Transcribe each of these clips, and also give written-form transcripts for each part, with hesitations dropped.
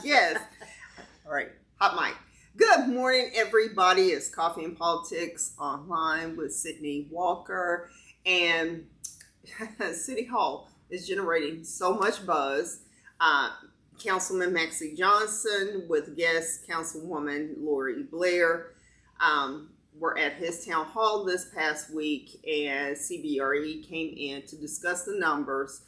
Yes. All right. Hot mic. Good morning, everybody. It's Coffee and Politics Online with Sydney Walker. And City Hall is generating so much buzz. Councilman Maxie Johnson with guest Councilwoman Lori Blair were at his town hall this past week, and CBRE came in to discuss the numbers.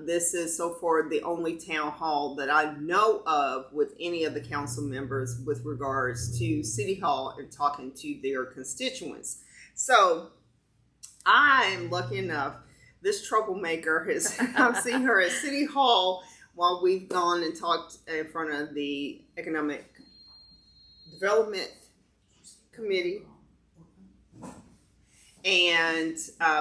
This is so far the only town hall that I know of with any of the council members with regards to City Hall and talking to their constituents. So I'm lucky enough, this troublemaker I've seen her at City Hall while we've gone and talked in front of the Economic Development Committee and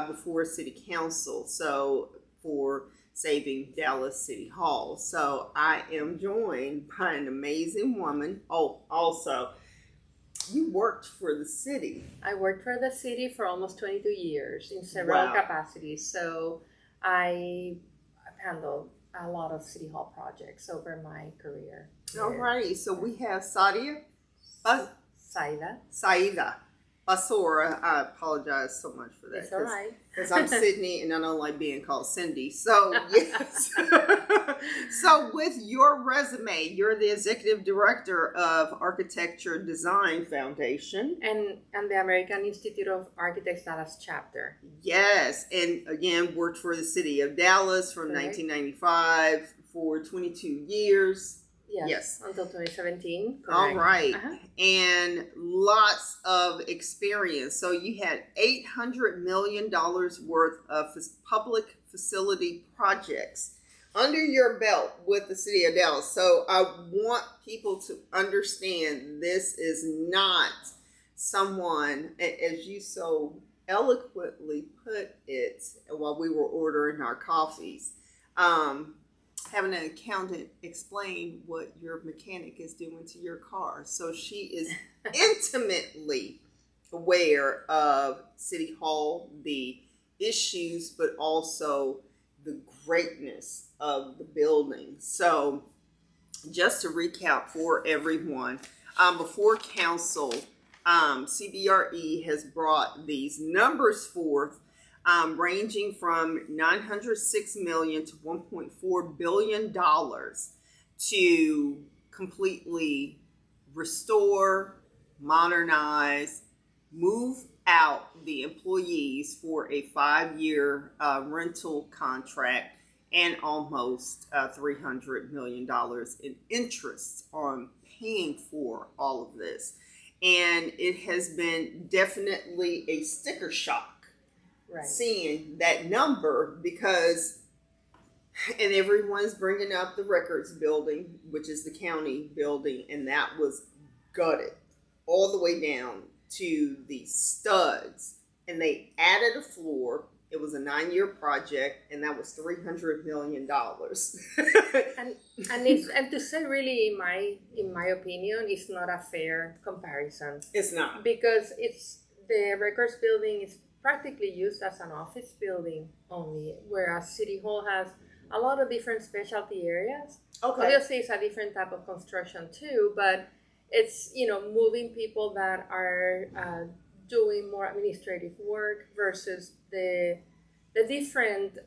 before City Council. So for Saving Dallas City Hall. So I am joined by an amazing woman. Oh, also, you worked for the city. I worked for the city for almost 22 years in several capacities. So I handled a lot of City Hall projects over my career. All right. So we have Zaida Basora. I apologize so much for that. It's all right. Because I'm Sydney and I don't like being called Cindy. So, yes. So, with your resume, you're the Executive Director of Architecture Design Foundation. And the American Institute of Architects Dallas chapter. Yes. And again, worked for the city of Dallas from 1995 for 22 years. Yes, until 2017. Correct. All right. And lots of experience. So you had $800 million worth of public facility projects under your belt with the city of Dallas. So I want people to understand this is not someone, as you so eloquently put it while we were ordering our coffees, having an accountant explain what your mechanic is doing to your car. So she is intimately aware of City Hall, the issues, but also the greatness of the building. So just to recap for everyone, before council, CBRE has brought these numbers forth, ranging from $906 million to $1.4 billion to completely restore, modernize, move out the employees for a 5-year rental contract and almost $300 million in interest on paying for all of this. And it has been definitely a sticker shock. Right. Seeing that number because, and everyone's bringing up the records building, which is the county building, and that was gutted all the way down to the studs, and they added a floor. It was a 9-year project, and that was $300 million. and to say really, in my opinion, it's not a fair comparison. It's not, because it's the records building is practically used as an office building only, whereas City Hall has a lot of different specialty areas. Okay. Obviously, it's a different type of construction too, but it's, moving people that are doing more administrative work versus the different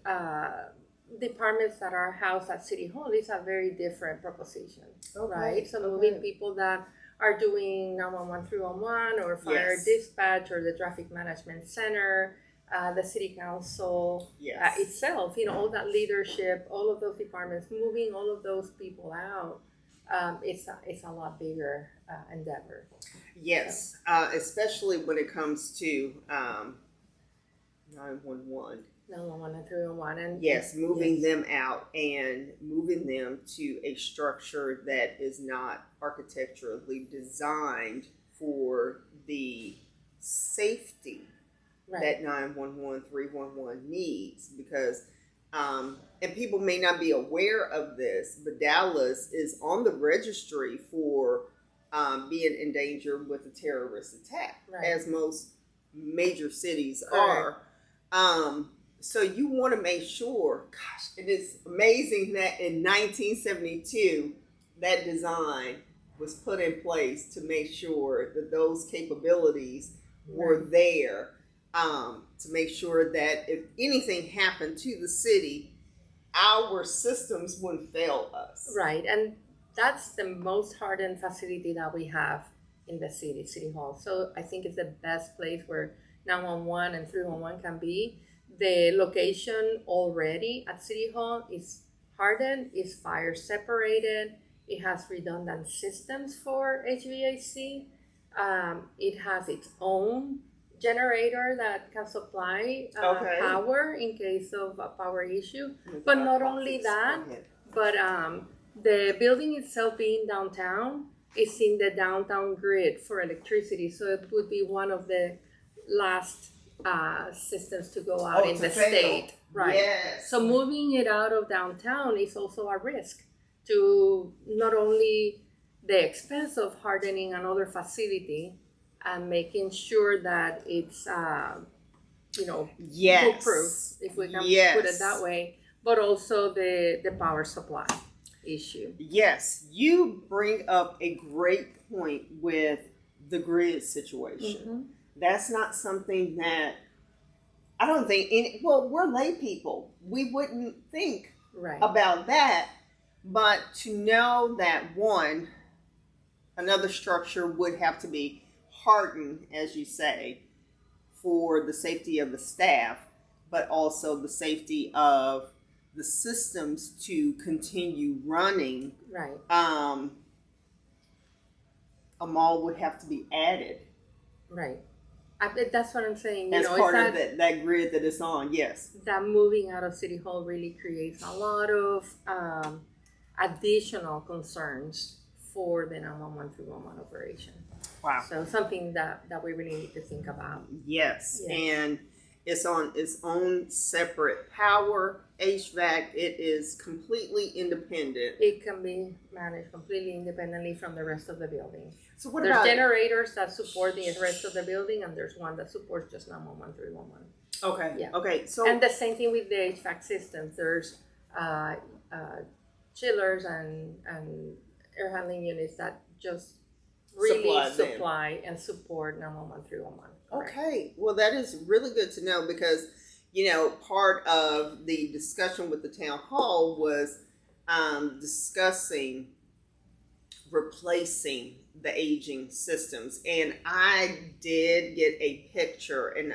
departments that are housed at City Hall. Is a very different proposition, right? So moving people that are doing 911 311 or fire dispatch or the traffic management center, the city council itself, all that leadership, all of those departments, moving all of those people out, it's a lot bigger endeavor. Yes, especially when it comes to 911. 911 and 311. And yes, moving them out and moving them to a structure that is not architecturally designed for the safety that 911, 311 needs. Because, and people may not be aware of this, but Dallas is on the registry for being in danger with a terrorist attack, as most major cities are. So you want to make sure, gosh, it is amazing that in 1972, that design was put in place to make sure that those capabilities were there, to make sure that if anything happened to the city, our systems wouldn't fail us. Right, and that's the most hardened facility that we have in the City Hall. So I think it's the best place where 911 and 311 can be. The location already at City Hall is hardened, is fire separated. It has redundant systems for HVAC. It has its own generator that can supply power in case of a power issue. But not only that, but the building itself being downtown is in the downtown grid for electricity. So it would be one of the last systems to go out in the state. Right. Yes. So moving it out of downtown is also a risk to not only the expense of hardening another facility and making sure that it's, foolproof, if we can put it that way, but also the power supply issue. Yes, you bring up a great point with the grid situation. Mm-hmm. That's not something that I don't think we're lay people. We wouldn't think about that. But to know that another structure would have to be hardened, as you say, for the safety of the staff, but also the safety of the systems to continue running. Right. A mall would have to be added. Right. That's what I'm saying. As part of that grid that it's on, yes. That moving out of City Hall really creates a lot of additional concerns for the 911 311 operation. Wow. So something that we really need to think about. Yes. And it's on its own separate power, HVAC. It is completely independent. It can be managed completely independently from the rest of the building. So what there's about generators that support the rest of the building, and there's one that supports just 911 311. Okay. Yeah. Okay. So and the same thing with the HVAC systems. There's chillers and air handling units that just really supply and support 911 311. Okay, well, that is really good to know because, part of the discussion with the town hall was discussing replacing the aging systems. And I did get a picture, and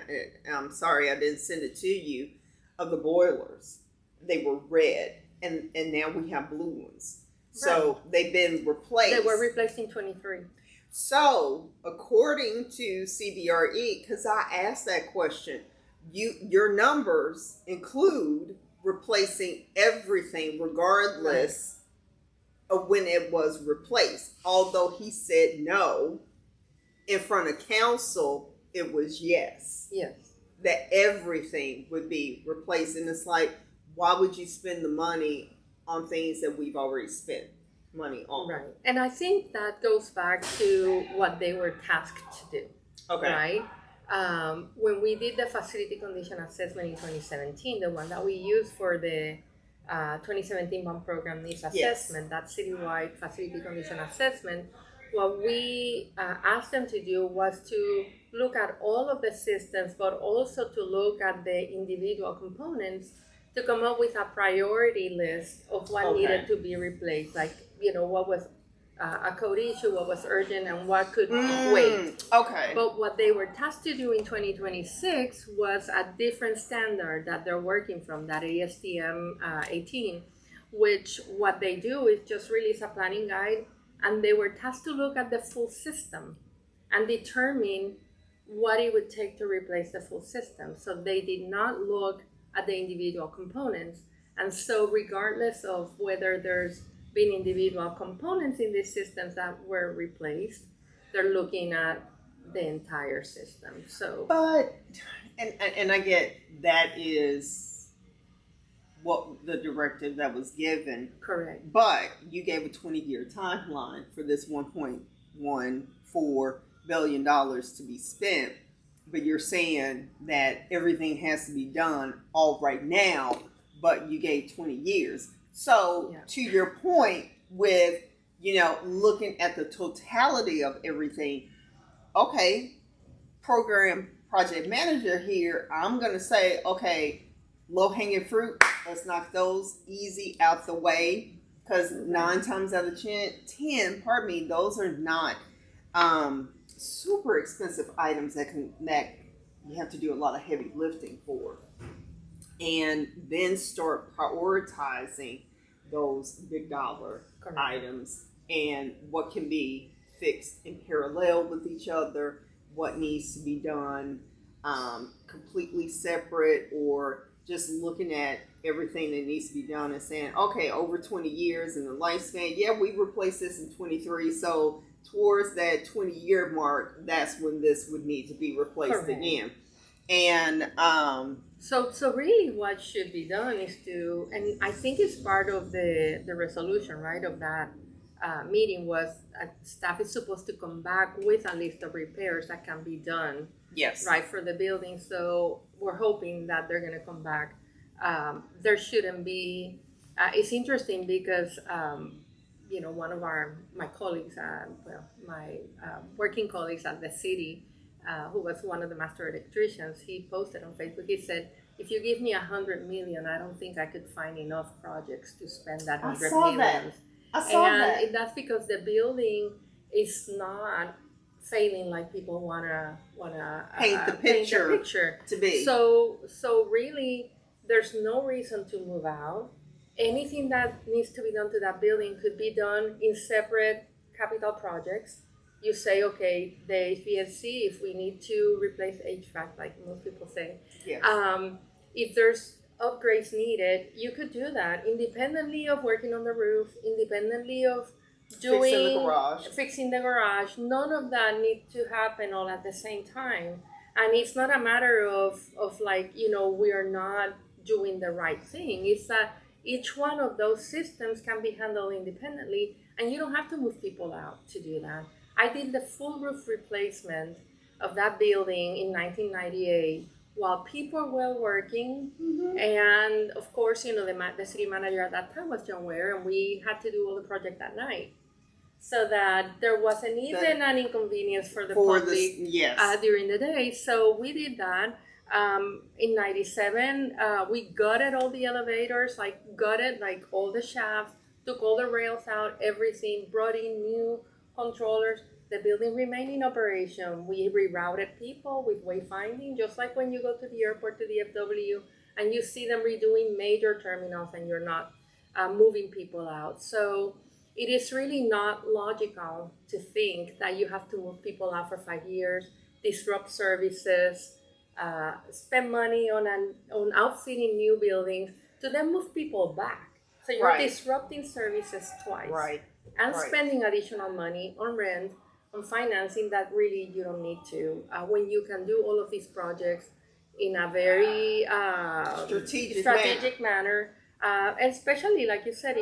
I'm sorry I didn't send it to you, of the boilers. They were red, and now we have blue ones. So they've been replaced. They were replaced in 23. So, according to CBRE, because I asked that question, your numbers include replacing everything regardless of when it was replaced. Although he said no, in front of council, it was yes. Yes. That everything would be replaced. And it's like, why would you spend the money on things that we've already spent money on? Right. And I think that goes back to what they were tasked to do. Okay. Right? When we did the facility condition assessment in 2017, the one that we used for the 2017 bond program needs assessment, that citywide facility condition assessment, what we asked them to do was to look at all of the systems, but also to look at the individual components to come up with a priority list of what needed to be replaced. Like, what was a code issue, what was urgent, and what could wait. Okay. But what they were tasked to do in 2026 was a different standard that they're working from, that ASTM 18, which what they do is just release a planning guide, and they were tasked to look at the full system and determine what it would take to replace the full system. So they did not look at the individual components. And so regardless of whether there's been individual components in these systems that were replaced, they're looking at the entire system. So, but and I get that is what the directive that was given. Correct. But you gave a 20-year timeline for this $1.14 billion to be spent. But you're saying that everything has to be done all right now, but you gave 20 years. So to your point with looking at the totality of everything. Okay, program project manager here, I'm going to say, okay, low hanging fruit, let's knock those easy out the way. Because 9 times out of 10, pardon me, those are not super expensive items that you have to do a lot of heavy lifting for. And then start prioritizing those big dollar items and what can be fixed in parallel with each other, what needs to be done completely separate, or just looking at everything that needs to be done and saying, okay, over 20 years in the lifespan, yeah, we replaced this in 23, so towards that 20-year mark, that's when this would need to be replaced again. And so really what should be done is to, and I think it's part of the resolution, right, of that meeting was staff is supposed to come back with a list of repairs that can be done, yes, right, for the building. So we're hoping that they're going to come back. There shouldn't be, it's interesting because one of my colleagues, my working colleagues at the city, who was one of the master electricians, he posted on Facebook. He said, "If you give me 100 million, I don't think I could find enough projects to spend that 100 million." I saw that. And that's because the building is not failing like people wanna paint the picture to be. So really, there's no reason to move out. Anything that needs to be done to that building could be done in separate capital projects. You say, okay, the HVAC, if we need to replace HVAC, like most people say, yes. If there's upgrades needed, you could do that independently of working on the roof, independently of fixing the garage. None of that needs to happen all at the same time. And it's not a matter of like, we are not doing the right thing. It's that each one of those systems can be handled independently, and you don't have to move people out to do that. I did the full roof replacement of that building in 1998 while people were working. Mm-hmm. And of course, the city manager at that time was John Ware, and we had to do all the project at night, so that there wasn't even an inconvenience for the public during the day. So we did that. In 97, we gutted all the elevators, gutted all the shafts, took all the rails out, everything, brought in new controllers. The building remained in operation. We rerouted people with wayfinding, just like when you go to the airport, to the FW, and you see them redoing major terminals and you're not moving people out. So it is really not logical to think that you have to move people out for 5 years, disrupt services, spend money on outfitting new buildings to then move people back. So you're disrupting services twice, and spending additional money on rent, on financing that really you don't need to, when you can do all of these projects in a very strategic manner. And especially, like you said,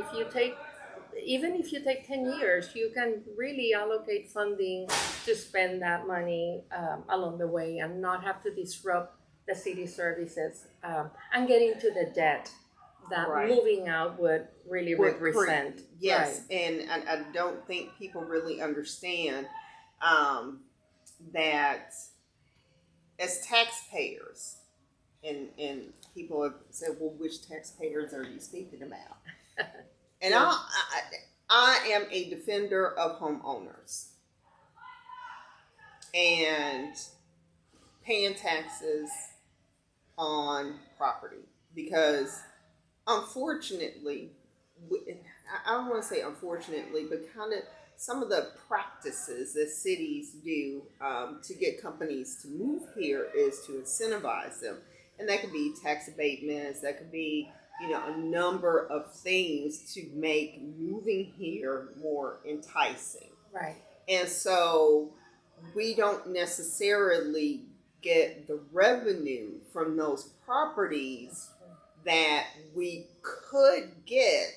even if you take 10 years, you can really allocate funding to spend that money along the way and not have to disrupt the city services and get into the debt that moving out would really represent. Yes, and I don't think people really understand that as taxpayers, and people have said, well, which taxpayers are you speaking about? And I am a defender of homeowners and paying taxes on property, because unfortunately, I don't want to say unfortunately, but kind of some of the practices that cities do to get companies to move here is to incentivize them. And that could be tax abatements, that could be a number of things to make moving here more enticing. Right. And so we don't necessarily get the revenue from those properties that we could get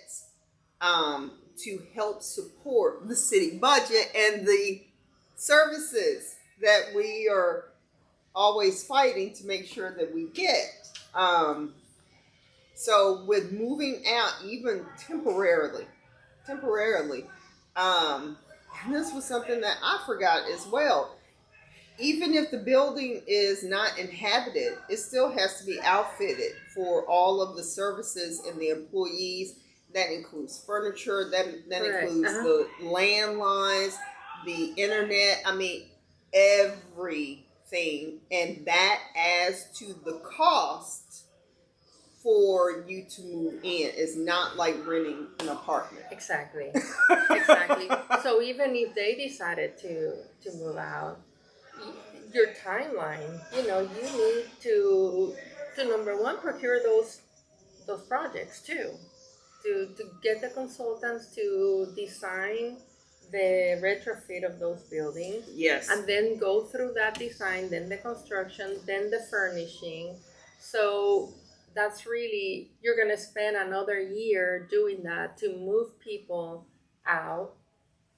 to help support the city budget and the services that we are always fighting to make sure that we get. So with moving out, even temporarily, And this was something that I forgot as well. Even if the building is not inhabited, it still has to be outfitted for all of the services and the employees. That includes furniture, that includes the landlines, the internet. I mean, everything. And that adds to the cost for you to move in. It's not like renting an apartment. Exactly. Exactly. So even if they decided to move out, your timeline, you need to number one, procure those projects too, to get the consultants to design the retrofit of those buildings. Yes. And then go through that design, then the construction, then the furnishing. So that's really, you're going to spend another year doing that to move people out.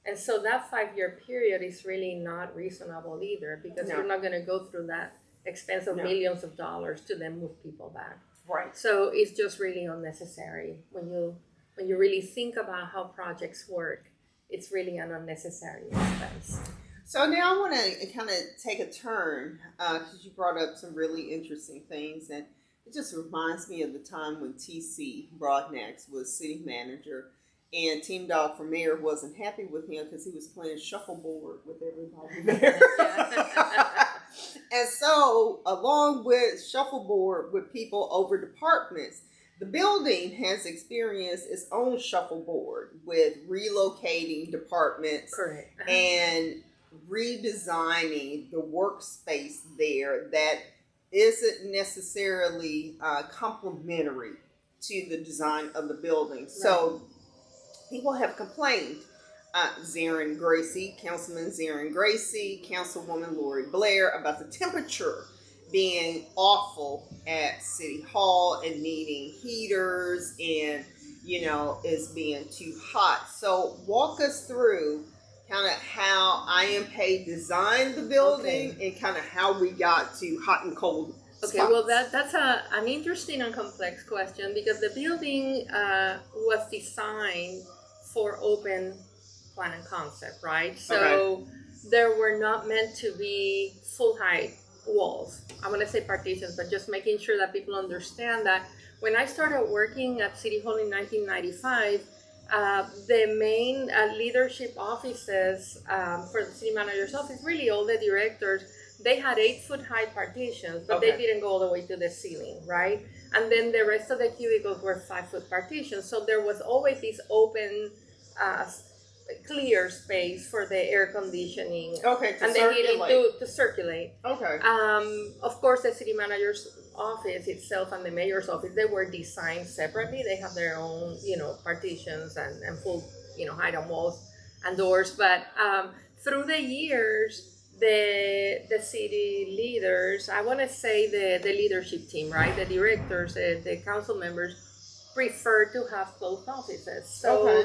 And so that 5-year period is really not reasonable either, because you're not going to go through that expense of millions of dollars to then move people back. Right. So it's just really unnecessary. When you really think about how projects work, it's really an unnecessary expense. So now I want to kind of take a turn, because you brought up some really interesting things, and it just reminds me of the time when T.C. Broadnax was city manager, and Team Dog for mayor wasn't happy with him because he was playing shuffleboard with everybody there. And so, along with shuffleboard with people over departments, the building has experienced its own shuffleboard with relocating departments. Correct. And redesigning the workspace there that isn't necessarily complementary to the design of the building. Right. So people have complained. Zarin Gracie, Councilman Zarin Gracie, Councilwoman Lori Blair, about the temperature being awful at City Hall and needing heaters, and it's being too hot. So walk us through kind of how IMPay designed the building, and kind of how we got to hot and cold spots. Okay, well that's an interesting and complex question, because the building was designed for open plan and concept, right? So there were not meant to be full height walls. I'm going to say partitions, but just making sure that people understand that when I started working at City Hall in 1995, the main leadership offices for the city manager's office, really all the directors, they had 8-foot high partitions, but they didn't go all the way to the ceiling, right? And then the rest of the cubicles were 5-foot partitions. So there was always this open, clear space for the air conditioning and the heating to circulate. Of course, the city manager's office itself and the mayor's office, they were designed separately. They have their own, partitions and full, height on walls and doors. But through the years, the city leaders, I want to say the leadership team, right? The directors, the council members prefer to have closed offices. So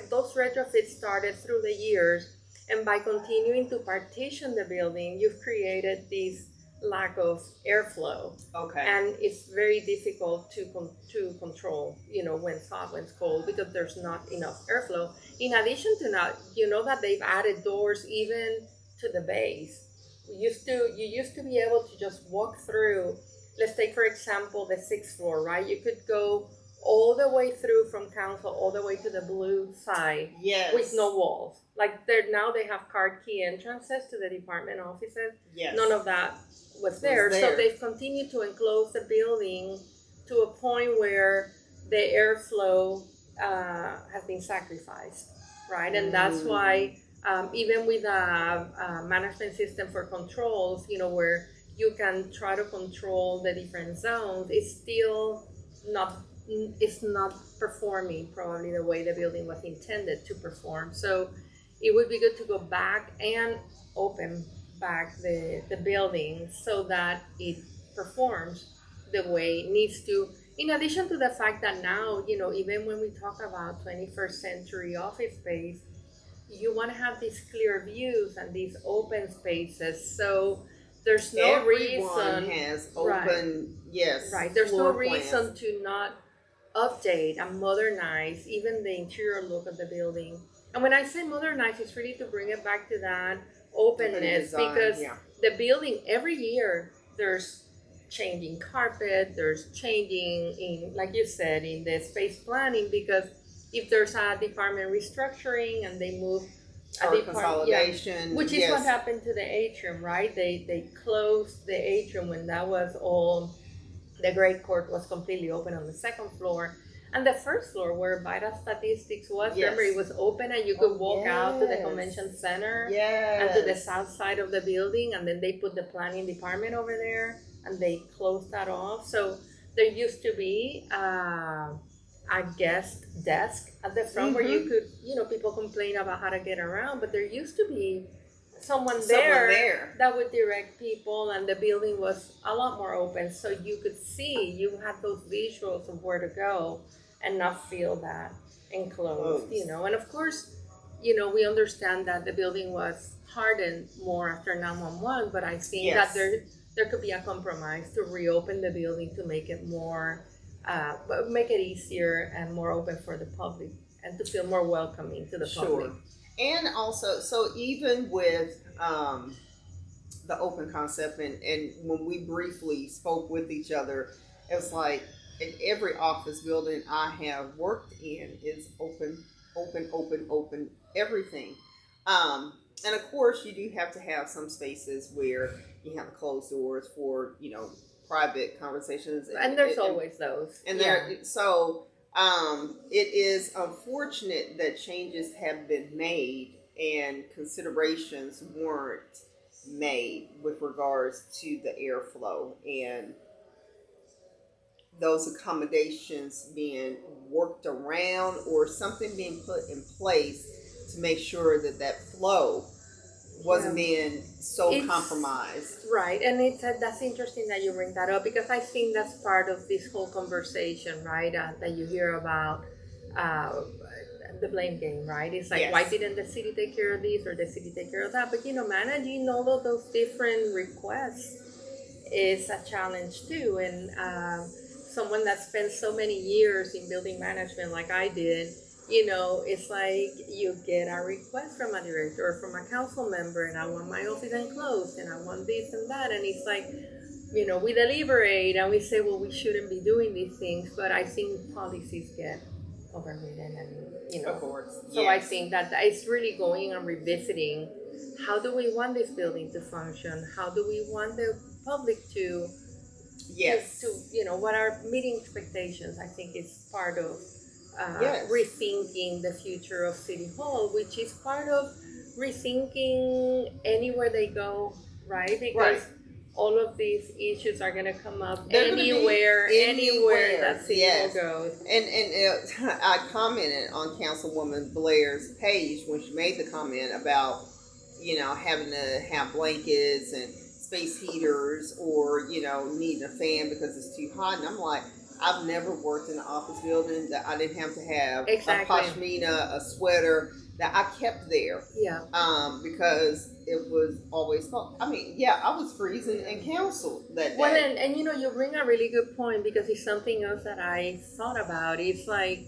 those retrofits started through the years, and by continuing to partition the building, you've created this lack of airflow. And it's very difficult to control, when it's hot, when it's cold, because there's not enough airflow. In addition to that, that they've added doors even to the base. You used to be able to just walk through. Let's take, for example, the 6th floor, right? You could go all the way through from council all the way to the blue side with no walls. Like now they have card key entrances to the department offices. None of that was there. So they've continued to enclose the building to a point where the airflow has been sacrificed, right? And that's why even with a management system for controls, where you can try to control the different zones, it's still not performing probably the way the building was intended to perform. So it would be good to go back and open back the building so that it performs the way it needs to. In addition to the fact that now, even when we talk about 21st century office space, you want to have these clear views and these open spaces. So there's no reason. Everyone has open, right. There's no reason to not update and modernize even the interior look of the building. And when I say modernize, it's really to bring it back to that openness, design, because yeah. the building every year there's changing carpet, there's changing in, like you said, in the space planning, because if there's a department restructuring and they move or consolidation, which is what happened to the atrium, right? They closed the atrium when that was all, the great court was completely open on the second floor. And the first floor, where Vital Statistics was, remember, it was open and you could walk out to the convention center and to the south side of the building. And then they put the planning department over there and they closed that off. So there used to be a guest desk at the front where you could, people complain about how to get around, but there used to be someone there that would direct people, and the building was a lot more open, so you could see, you had those visuals of where to go and not feel that enclosed, and of course, we understand that the building was hardened more after 911, but I think that there could be a compromise to reopen the building to make it more make it easier and more open for the public and to feel more welcoming to the public. And also, so even with the open concept, and when we briefly spoke with each other, it was like in every office building I have worked in is open, open, open, open, everything. And of course, you do have to have some spaces where you have closed doors for, private conversations. And there's always those. And it is unfortunate that changes have been made and considerations weren't made with regards to the airflow and those accommodations being worked around or something being put in place to make sure that flow wasn't being so compromised. Right, and that's interesting that you bring that up, because I think that's part of this whole conversation, right, that you hear about the blame game, right? It's like, why didn't the city take care of this or the city take care of that? But, managing all of those different requests is a challenge too, and someone that spent so many years in building management like I did, it's like you get a request from a director or from a council member, and I want my office enclosed, and I want this and that, and it's like, we deliberate and we say, well, we shouldn't be doing these things, but I think policies get overridden, and of course. So I think that it's really going and revisiting, how do we want this building to function? How do we want the public to what are meeting expectations? I think is part of rethinking the future of City Hall, which is part of rethinking anywhere they go, right? Because all of these issues are going to come up anywhere that City Hall goes. And I commented on Councilwoman Blair's page when she made the comment about, having to have blankets and space heaters, or needing a fan because it's too hot, and I'm like, I've never worked in an office building that I didn't have to have a pashmina, a sweater that I kept there. Yeah. Because it was always cold. I mean, I was freezing in council that day. Well, and you bring a really good point, because it's something else that I thought about. It's like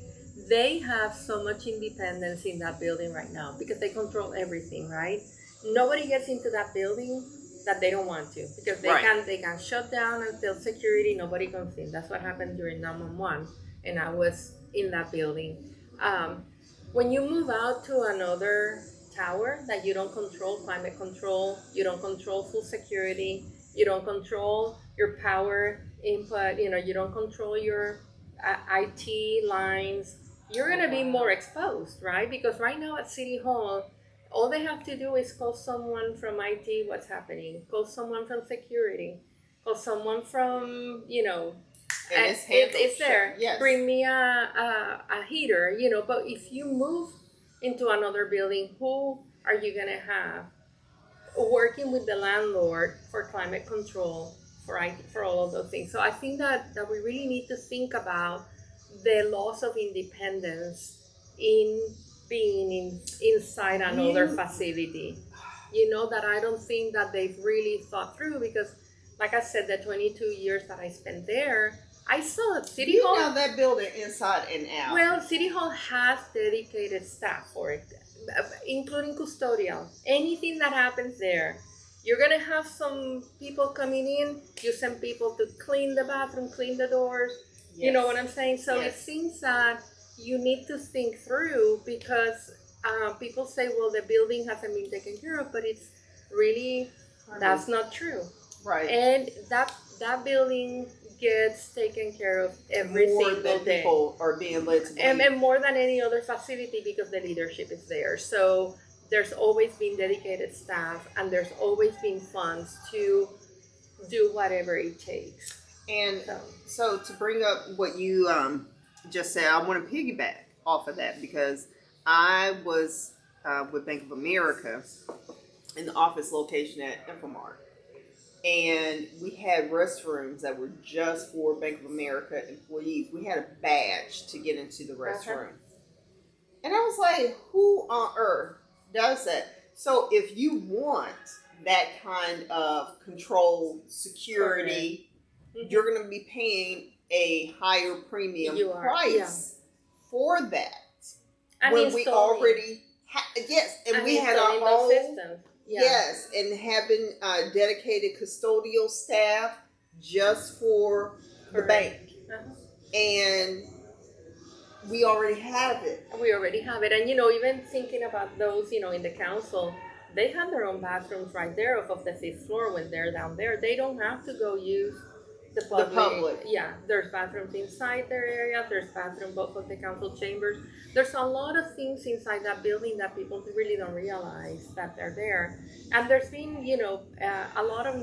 they have so much independence in that building right now because they control everything, right? Nobody gets into that building that they don't want to, because they can shut down until security, nobody comes in. That's what happened during 911, and I was in that building. When you move out to another tower that you don't control climate control, you don't control full security, you don't control your power input, you don't control your IT lines, you're going to be more exposed, right? Because right now at City Hall, all they have to do is call someone from IT, what's happening, call someone from security, call someone from, it's there. Yes. Bring me a heater, but if you move into another building, who are you going to have working with the landlord for climate control, for IT, for all of those things? So I think that we really need to think about the loss of independence in being inside another facility, that I don't think that they've really thought through, because like I said, the 22 years that I spent there, I saw City Hall. You know that building inside and out. Well, City Hall has dedicated staff for it, including custodial. Anything that happens there, you're gonna have some people coming in. You send people to clean the bathroom, clean the doors. Yes. You know what I'm saying? So yes. It seems that you need to think through because people say, well, the building hasn't been taken care of, but it's really that's not true. Right. And that building gets taken care of every single day. People are being led to and more than any other facility because the leadership is there. So there's always been dedicated staff and there's always been funds to do whatever it takes. And so to bring up what you just said, I want to piggyback off of that because I was with Bank of America in the office location at Infomart. And we had restrooms that were just for Bank of America employees. We had a badge to get into the restroom. And I was like, who on earth does that? So if you want that kind of controlled security, you're going to be paying a higher premium price for that. When we already and we had our own systems. Yeah. Yes, and having dedicated custodial staff just for the bank. And we already have it. And, even thinking about those, in the council, they have their own bathrooms right there off of the 5th floor when they're down there. They don't have to go use the public. Yeah, there's bathrooms inside their area. There's bathrooms both of the council chambers. There's a lot of things inside that building that people really don't realize that they're there. And there's been, a lot of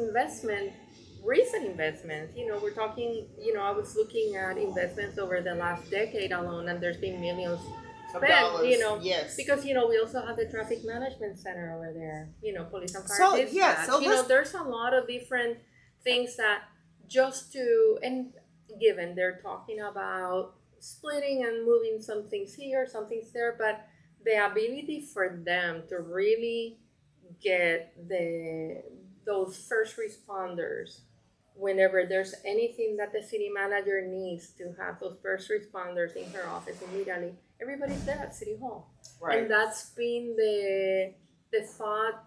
recent investments. We're talking, I was looking at investments over the last decade alone, and there's been millions spent, yes. Because, we also have the traffic management center over there, police and fire dispatch. There's a lot of different things that and given they're talking about splitting and moving some things here, some things there, but the ability for them to really get those first responders whenever there's anything that the city manager needs to have those first responders in her office immediately, everybody's there at City Hall. Right. And that's been the thought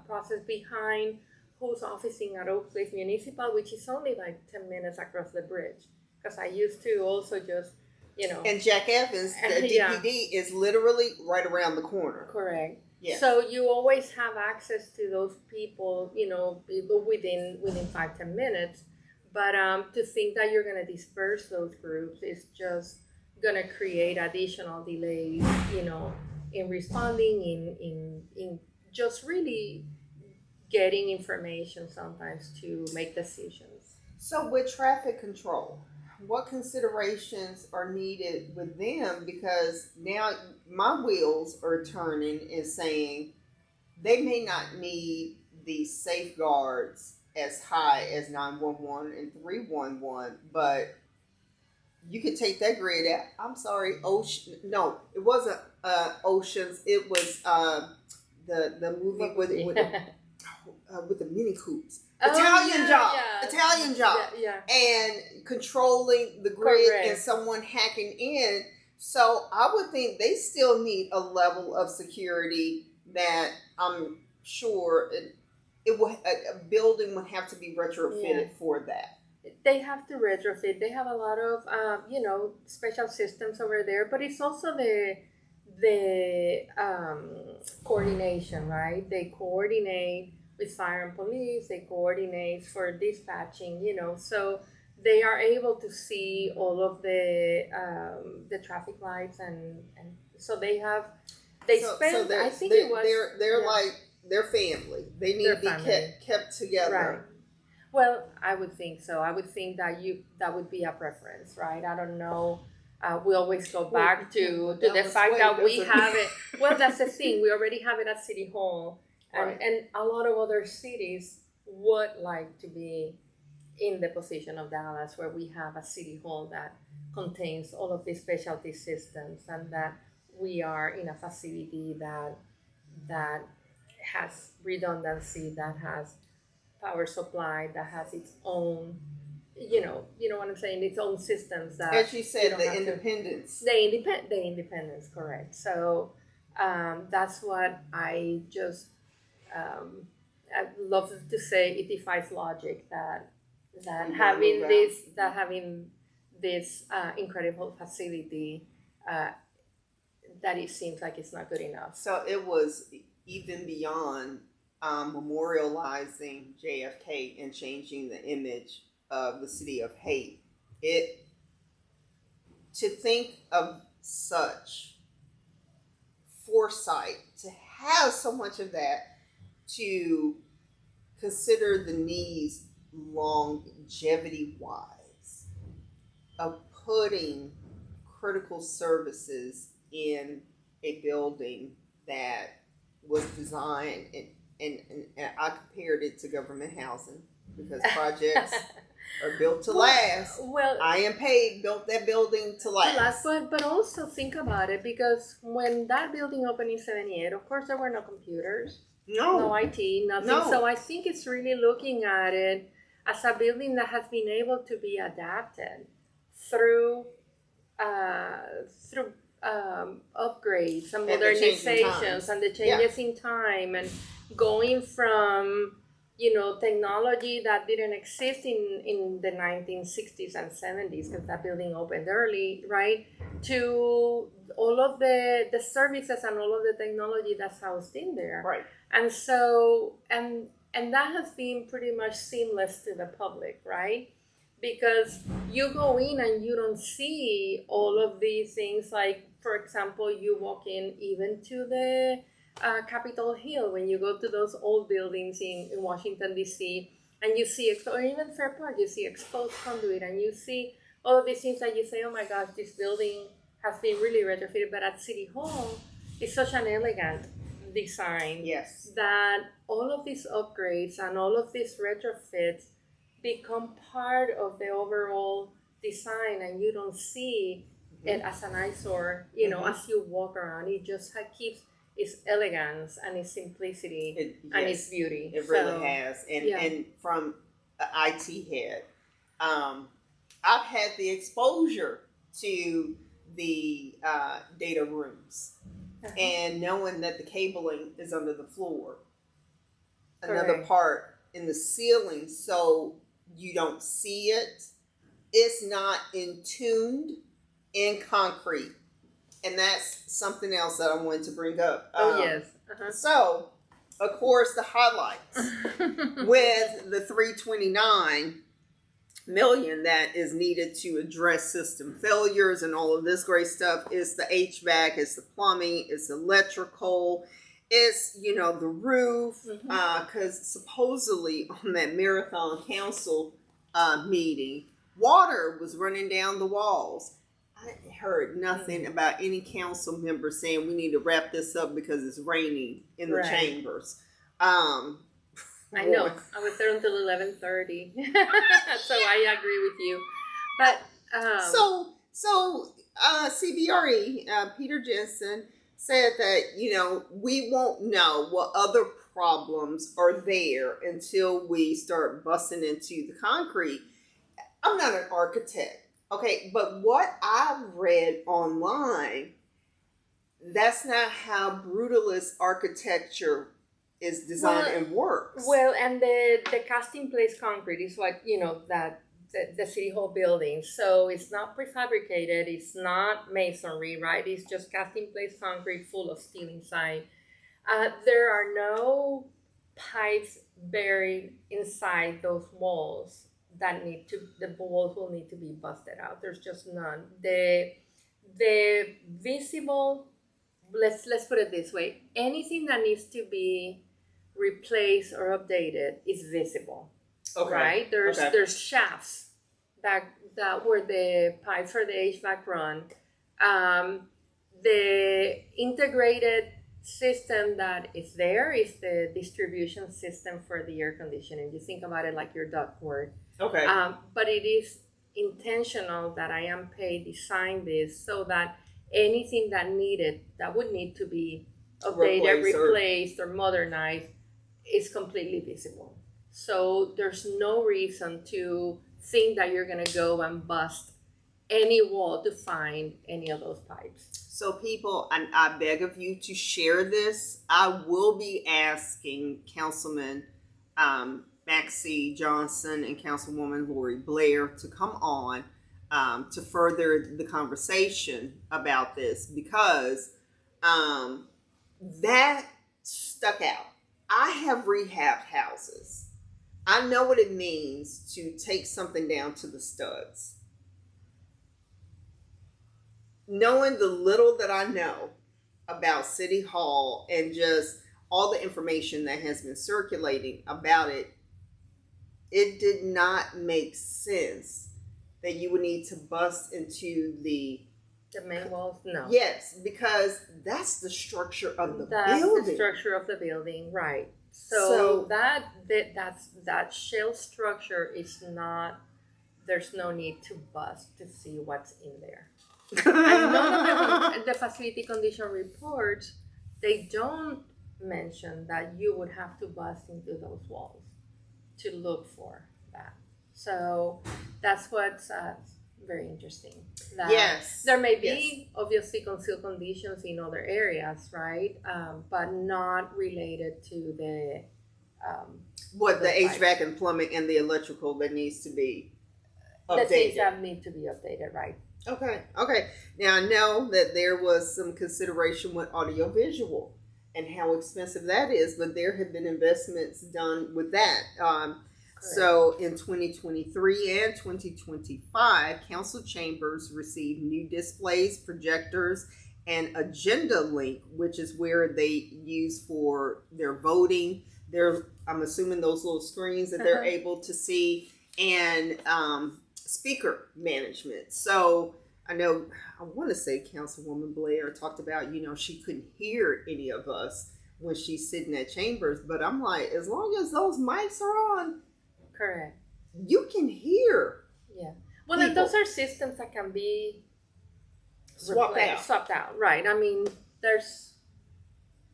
process behind who's officing at Oak Cliff Municipal, which is only like 10 minutes across the bridge. Because I used to also just, And Jack Evans, the DPD, is literally right around the corner. Correct. Yeah. So you always have access to those people, within 5-10 minutes. But to think that you're going to disperse those groups is just going to create additional delays, in responding, in just really getting information sometimes to make decisions. So with traffic control, what considerations are needed with them? Because now my wheels are turning and saying they may not need the safeguards as high as 911 and 311, but you could take that grid out. I'm sorry, No, it wasn't Oceans. It was the movie with the Mini Coupes. Italian job. Yeah. And controlling the grid. Correct. And someone hacking in. So I would think they still need a level of security that I'm sure a building would have to be retrofitted for that. They have to retrofit. They have a lot of special systems over there, but it's also the coordination, right? They coordinate with fire and police, they coordinate for dispatching, so they are able to see all of the traffic lights and so they spend. I think they're like their family. They need to be kept together. Right. Well, I would think so. I would think that would be a preference, right? I don't know. We always go back to the fact that we have it. Well, that's the thing. We already have it at City Hall. And a lot of other cities would like to be in the position of Dallas, where we have a city hall that contains all of these specialty systems, and that we are in a facility that has redundancy, that has power supply, that has its own you know what I'm saying, its own systems that, as you said, the independence. The independence, correct. So that's what I just I love to say. It defies logic that having this incredible facility, that it seems like it's not good enough. So it was even beyond memorializing JFK and changing the image of the city of hate. It to think of such foresight, to have so much of that, to consider the needs longevity wise of putting critical services in a building that was designed, and I compared it to government housing because projects are built to last. Well, I am paid, built that building to last. But also think about it, because when that building opened in 78, of course there were no computers, no IT, nothing. No. So I think it's really looking at it as a building that has been able to be adapted through upgrades and modernizations and the changes in time, and going from technology that didn't exist in the 1960s and 70s, because that building opened early, right, to all of the services and all of the technology that's housed in there, right. And so and that has been pretty much seamless to the public, right? Because you go in and you don't see all of these things. Like, for example, you walk in even to the Capitol Hill, when you go to those old buildings in Washington, D.C., and you see, or even Fair Park, you see exposed conduit, and you see all of these things that you say, oh my gosh, this building has been really retrofitted. But at City Hall, it's such an elegant design, yes, that all of these upgrades and all of these retrofits become part of the overall design, and you don't see it as an eyesore, as you walk around. It just keeps its elegance and its simplicity and its beauty. It really has. And from an IT head, I've had the exposure to the data rooms, and knowing that the cabling is under the floor, another part in the ceiling, so you don't see it. It's not tuned in concrete. And that's something else that I wanted to bring up. Yes. So, of course, the highlights with the $329 million that is needed to address system failures and all of this great stuff is the HVAC, it's the plumbing, it's electrical, it's the roof. Because supposedly on that Marathon Council meeting, water was running down the walls. I heard nothing about any council member saying we need to wrap this up because it's raining in the chambers. I know. I was there until 11:30, so I agree with you. But so CBRE Peter Jensen said that we won't know what other problems are there until we start busting into the concrete. I'm not an architect. Okay, but what I've read online, that's not how brutalist architecture is designed and works. Well, and the cast-in place concrete is what, that the City Hall building. So it's not prefabricated, it's not masonry, right? It's just cast-in place concrete full of steel inside. There are no pipes buried inside those walls that the walls will need to be busted out. There's just none. The visible, let's put it this way, anything that needs to be replaced or updated is visible. Okay. Right? There's shafts that where the pipes for the HVAC run. The integrated system that is there is the distribution system for the air conditioning. You think about it like your ductwork. Okay. But it is intentional that I am paid design this so that anything that would need to be updated, replaced, or modernized is completely visible. So there's no reason to think that you're gonna go and bust any wall to find any of those pipes. So people, I beg of you to share this. I will be asking Councilman Maxie Johnson and Councilwoman Lori Blair to come on to further the conversation about this, because that stuck out. I have rehabbed houses. I know what it means to take something down to the studs. Knowing the little that I know about City Hall and just all the information that has been circulating about it, it did not make sense that you would need to bust into the main walls. No. Yes, because that's the structure of the building. That's the structure of the building, right? So that shell structure is not. There's no need to bust to see what's in there. And none of the facility condition reports, they don't mention that you would have to bust into those walls to look for that. So that's what's very interesting. Yes. There may be obviously concealed conditions in other areas, right? But not related to the the HVAC and plumbing and the electrical that needs to be updated. The things that need to be updated, right? Okay. Now I know that there was some consideration with audiovisual and how expensive that is, but there have been investments done with that. So in 2023 and 2025, council chambers received new displays, projectors, and agenda link, which is where they use for their voting. I'm assuming those little screens that they're able to see, and speaker management. So I want to say Councilwoman Blair talked about, she couldn't hear any of us when she's sitting at chambers, but I'm like, as long as those mics are on, correct, you can hear. Yeah. Well, and those are systems that can be swapped out, right? I mean,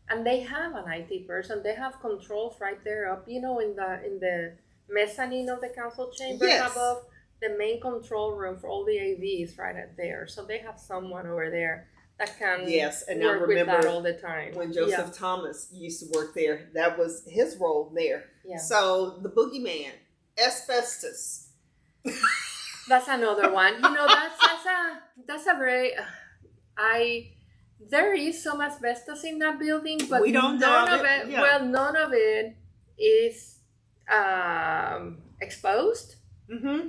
and they have an IT person. They have controls right there up, in the mezzanine of the council chamber above. The main control room for all the AVs right up there. So they have someone over there that can work with that all the time. When Joseph Thomas used to work there, that was his role there. Yeah. So the boogeyman, asbestos. That's another one. That's a very there is some asbestos in that building, but none of it. Yeah. Well, none of it is exposed. Mm-hmm.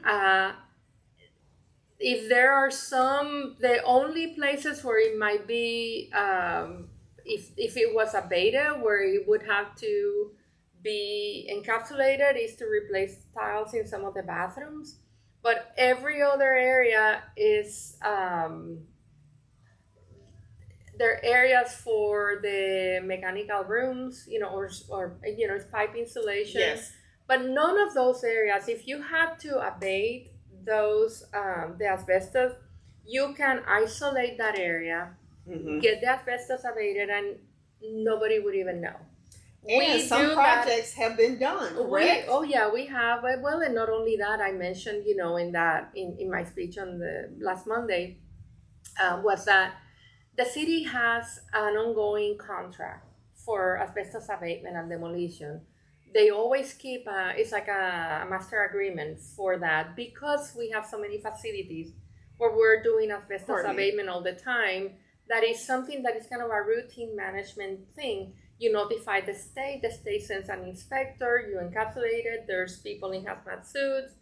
If there are the only places where it might be, if it was a beta where it would have to be encapsulated, is to replace tiles in some of the bathrooms. But every other area is, there are areas for the mechanical rooms, or pipe insulation. Yes. But none of those areas, if you had to abate those, the asbestos, you can isolate that area, get the asbestos abated, and nobody would even know. And some projects have been done, correct? We have. Well, and not only that, I mentioned, in my speech on the last Monday, was that the city has an ongoing contract for asbestos abatement and demolition. They always keep, it's like a master agreement for that, because we have so many facilities where we're doing asbestos abatement all the time. That is something that is kind of a routine management thing. You notify the state sends an inspector, you encapsulate it, there's people in hazmat suits,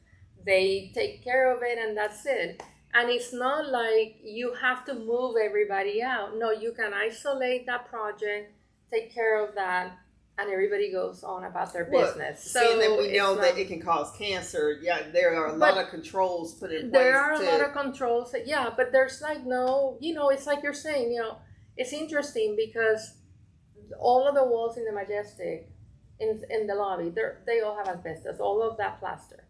they take care of it, and that's it. And it's not like you have to move everybody out. No, you can isolate that project, take care of that, and everybody goes on about their business. So then we know that it can cause cancer. Yeah, there are a lot of controls put in place. There are a lot of controls. Yeah, but there's no, it's like you're saying, it's interesting because all of the walls in the Majestic, in the lobby, they all have asbestos. All of that plaster.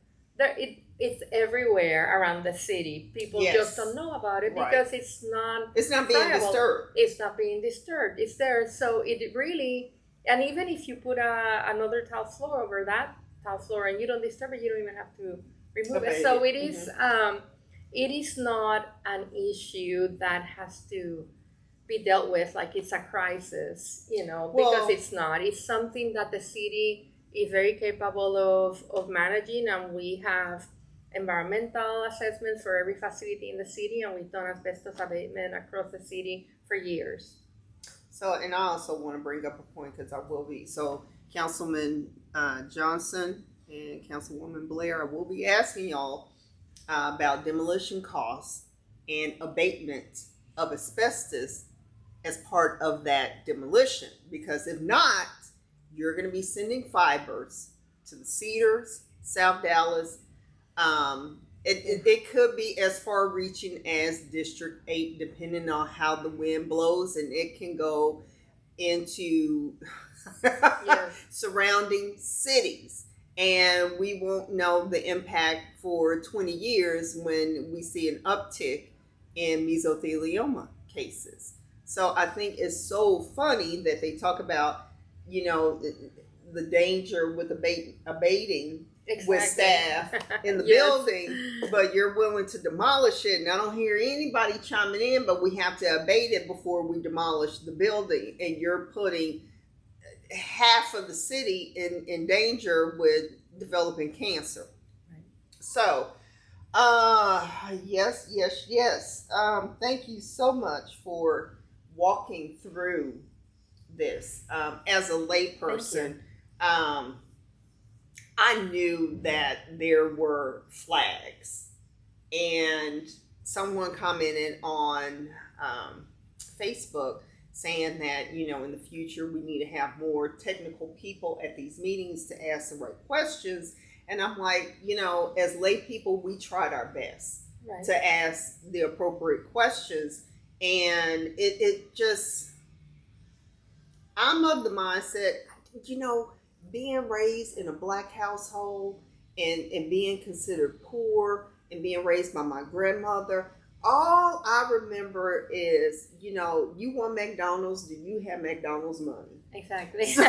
It's everywhere around the city. People just don't know about it because it's not being disturbed. It's not being disturbed. It's there. So it really, and even if you put another tile floor over that tile floor and you don't disturb it, you don't even have to remove it. So it is. It is not an issue that has to be dealt with like it's a crisis, because it's not. It's something that the city is very capable of managing, and we have environmental assessments for every facility in the city, and we've done asbestos abatement across the city for years. So, and I also want to bring up a point because I will be. So, Councilman Johnson and Councilwoman Blair, I will be asking y'all about demolition costs and abatement of asbestos as part of that demolition. Because if not, you're going to be sending fibers to the Cedars, South Dallas. It could be as far reaching as District 8, depending on how the wind blows, and it can go into surrounding cities. And we won't know the impact for 20 years when we see an uptick in mesothelioma cases. So I think it's so funny that they talk about, the danger with abating with staff in the building, but you're willing to demolish it. And I don't hear anybody chiming in, but we have to abate it before we demolish the building. And you're putting half of the city in danger with developing cancer. Right. So, yes. Thank you so much for walking through this. As a layperson, I knew that there were flags, and someone commented on Facebook saying that, in the future we need to have more technical people at these meetings to ask the right questions. And I'm like, as lay people, we tried our best to ask the appropriate questions. And it just, I'm of the mindset, being raised in a Black household and being considered poor and being raised by my grandmother, all I remember is, you want McDonald's, do you have McDonald's money? Exactly. So,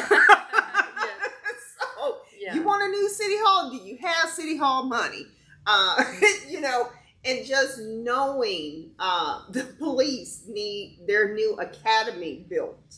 you want a new City Hall, do you have City Hall money? And just knowing the police need their new academy built,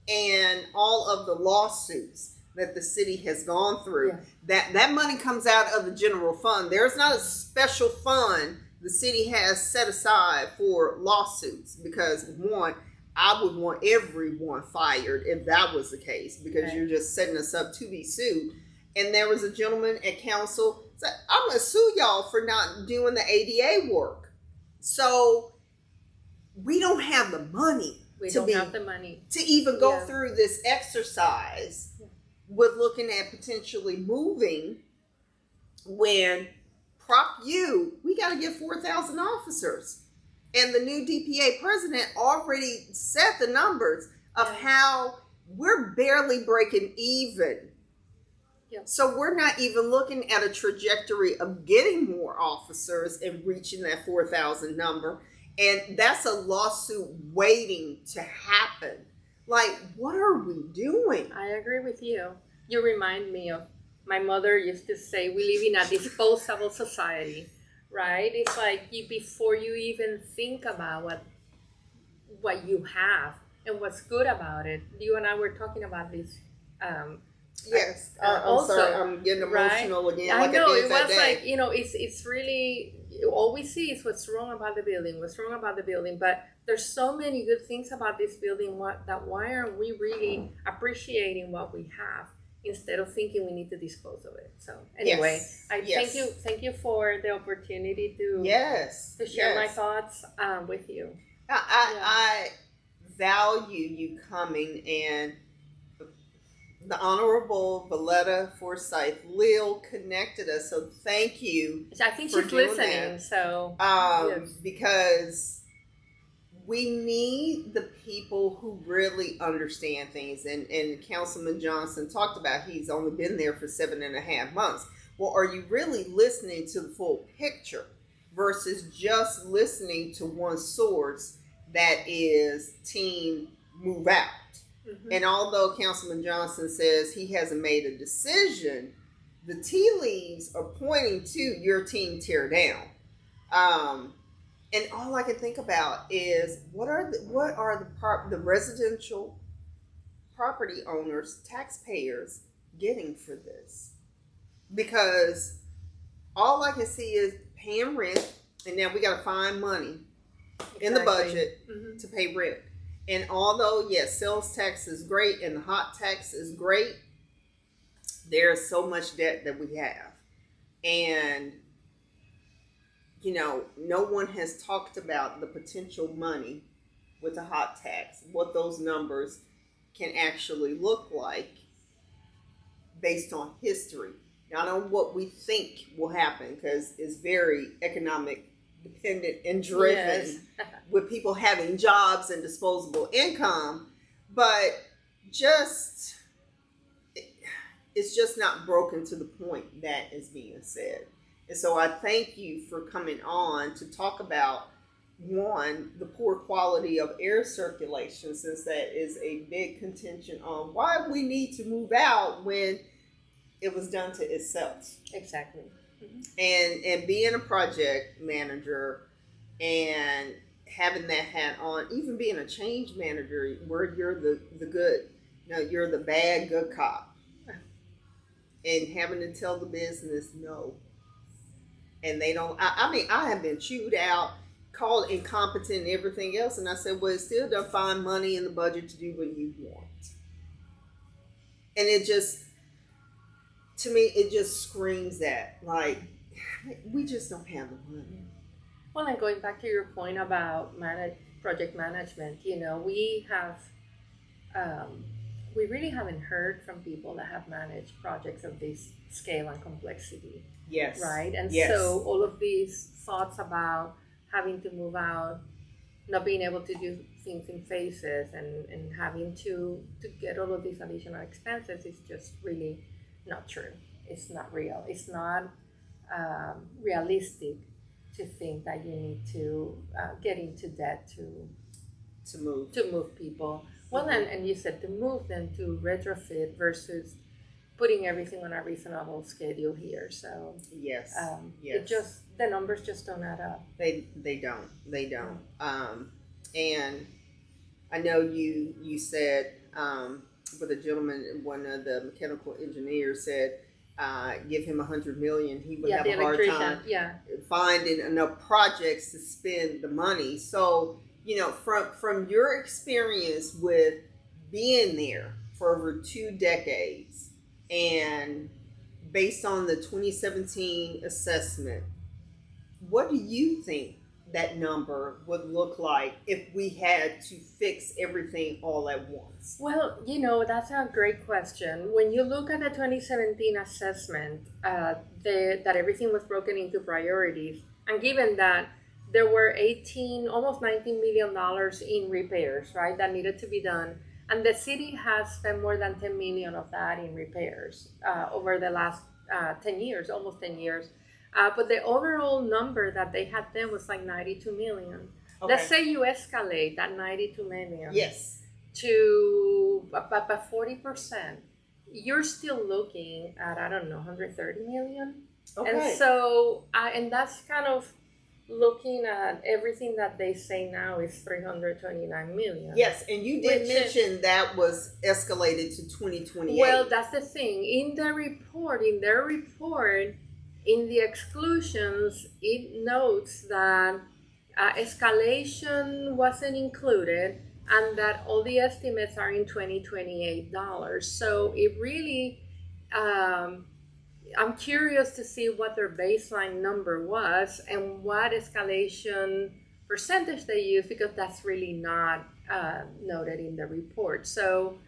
and all of the lawsuits that the city has gone through, that money comes out of the general fund. There's not a special fund the city has set aside for lawsuits, because one, I would want everyone fired if that was the case, because you're just setting us up to be sued. And there was a gentleman at council said, I'm going to sue y'all for not doing the ADA work. So we don't have the money. To even go through this exercise with looking at potentially moving, when we got to get 4,000 officers. And the new DPA president already set the numbers of how we're barely breaking even. Yep. So we're not even looking at a trajectory of getting more officers and reaching that 4,000 number. And that's a lawsuit waiting to happen. Like, what are we doing? I agree with you. You remind me of my mother used to say, we live in a disposable society, right? It's like before you even think about what you have and what's good about it. You and I were talking about this. Yes. I'm sorry, I'm getting emotional again. I know, it was like, it's really, all we see is what's wrong about the building, but there's so many good things about this building, why aren't we really appreciating what we have instead of thinking we need to dispose of it? So anyway, thank you for the opportunity to share my thoughts with you. I value you coming, and the Honorable Valletta Forsyth Lil connected us, so thank you. I think she's listening, so because we need the people who really understand things. And Councilman Johnson talked about he's only been there for 7.5 months. Well, are you really listening to the full picture versus just listening to one source that is team move out? Mm-hmm. And although Councilman Johnson says he hasn't made a decision, the tea leaves are pointing to your team tear down. And all I can think about is what are the residential property owners, taxpayers getting for this? Because all I can see is paying rent, and now we got to find money in the budget to pay rent. And although, yes, sales tax is great and the hot tax is great, there's so much debt that we have. And, no one has talked about the potential money with the hot tax, what those numbers can actually look like based on history. Not on what we think will happen, because it's very economic dependent and driven with people having jobs and disposable income, but it's just not broken to the point that is being said. And so I thank you for coming on to talk about, one, the poor quality of air circulation, since that is a big contention on why we need to move out when it was done to itself. Exactly. And being a project manager and having that hat on, even being a change manager where you're the good, you're the bad good cop, and having to tell the business no. And they don't, I have been chewed out, called incompetent and everything else, and I said, well, it still doesn't find money in the budget to do what you want. And it just, to me, it just screams that, like, we just don't have the money. Well, and going back to your point about project management, we really haven't heard from people that have managed projects of this scale and complexity. Yes. Right? And so all of these thoughts about having to move out, not being able to do things in phases, and having to get all of these additional expenses is just really not true. It's not real. It's not realistic to think that you need to get into debt to move people. Well, and you said to move them to retrofit versus putting everything on a reasonable schedule here. So yes, it just, the numbers just don't add up. They don't. And I know you said, but a gentleman, one of the mechanical engineers said, give him $100 million, he would have a hard time finding enough projects to spend the money. So, from your experience with being there for over 2 decades, and based on the 2017 assessment, what do you think that number would look like if we had to fix everything all at once? Well, that's a great question. When you look at the 2017 assessment, that everything was broken into priorities, and given that there were almost $19 million in repairs, right, that needed to be done, and the city has spent more than $10 million of that in repairs over the last 10 years, almost 10 years. But the overall number that they had then was like $92 million. Okay. Let's say you escalate that $92 million to about 40%. You're still looking at, I don't know, $130 million. Okay. And so, and that's kind of looking at everything that they say now is $329 million. Yes, and you did mention that was escalated to 2028. Well, that's the thing. In their report, in the exclusions, it notes that escalation wasn't included and that all the estimates are in $2028. So it really, I'm curious to see what their baseline number was and what escalation percentage they use, because that's really not noted in the report. So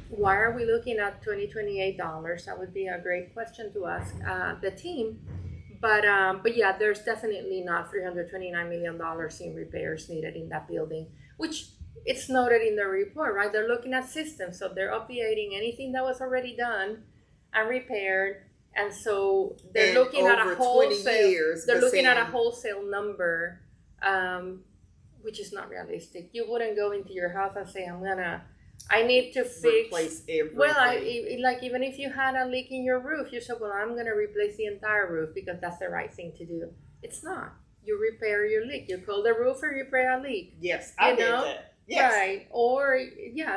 why are we looking at $2028? That would be a great question to ask the team. But yeah, there's definitely not $329 million in repairs needed in that building, which it's noted in the report, right? They're looking at systems, so they're obviating anything that was already done and repaired, and so they're looking at a wholesale. They're looking at a wholesale number, which is not realistic. You wouldn't go into your house and say, I'm gonna I need to fix. Replace everything. Well, like even if you had a leak in your roof, you said, "Well, I'm going to replace the entire roof because that's the right thing to do." It's not. You repair your leak. You call the roofer, repair a leak. Yes, I get that. Yes. Right. Or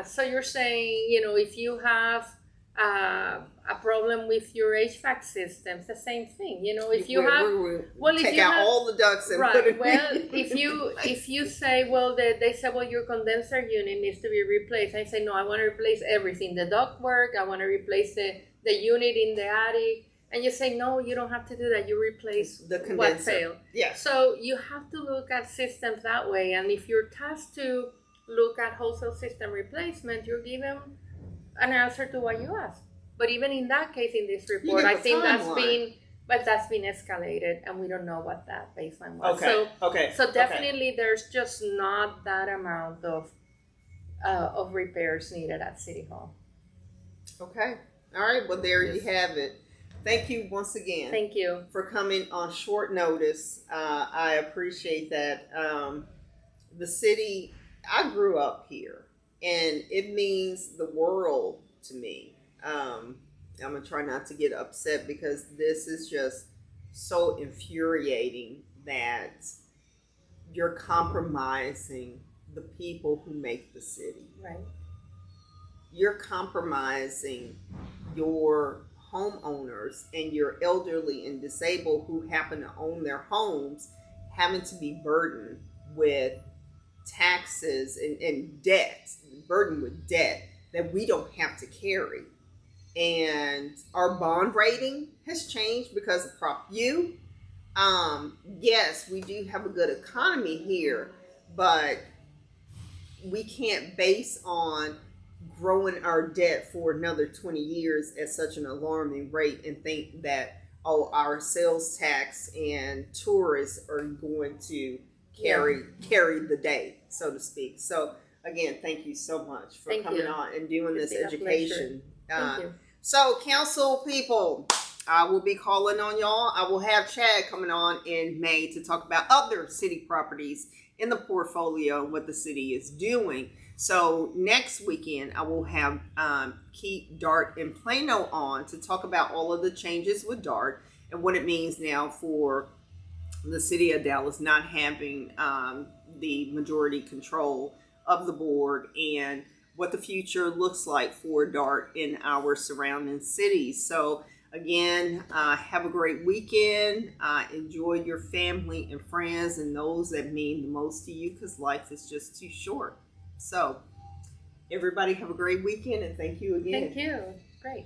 so you're saying, if you have a problem with your HVAC system, it's the same thing. If you take out all the ducts and put it. Well, if you say, well, they say, well, your condenser unit needs to be replaced. I say, no, I want to replace everything. The ductwork, I want to replace the unit in the attic. And you say, no, you don't have to do that. You replace the condenser. What failed. Yeah. So you have to look at systems that way. And if you're tasked to look at wholesale system replacement, you're given an answer to what you asked. But even in that case, in this report, I think that's been escalated, and we don't know what that baseline was. So definitely, there's just not that amount of repairs needed at City Hall. Okay. All right. Well, there you have it. Thank you once again. Thank you for coming on short notice. I appreciate that. The city, I grew up here, and it means the world to me. I'm going to try not to get upset because this is just so infuriating that you're compromising the people who make the city. Right. You're compromising your homeowners and your elderly and disabled who happen to own their homes, having to be burdened with taxes and debt, burdened with debt that we don't have to carry. And our bond rating has changed because of Prop U. Yes, we do have a good economy here, but we can't base on growing our debt for another 20 years at such an alarming rate and think that, our sales tax and tourists are going to carry the day, so to speak. So again, thank you so much for coming on and doing this education. Thank you. So council people, I will be calling on y'all. I will have Chad coming on in May to talk about other city properties in the portfolio and what the city is doing. So next weekend, I will have Keith, DART, and Plano on to talk about all of the changes with DART and what it means now for the city of Dallas not having the majority control of the board and what the future looks like for DART in our surrounding cities. So again, have a great weekend. Enjoy your family and friends and those that mean the most to you, because life is just too short. So everybody have a great weekend, and thank you again. Thank you. Great.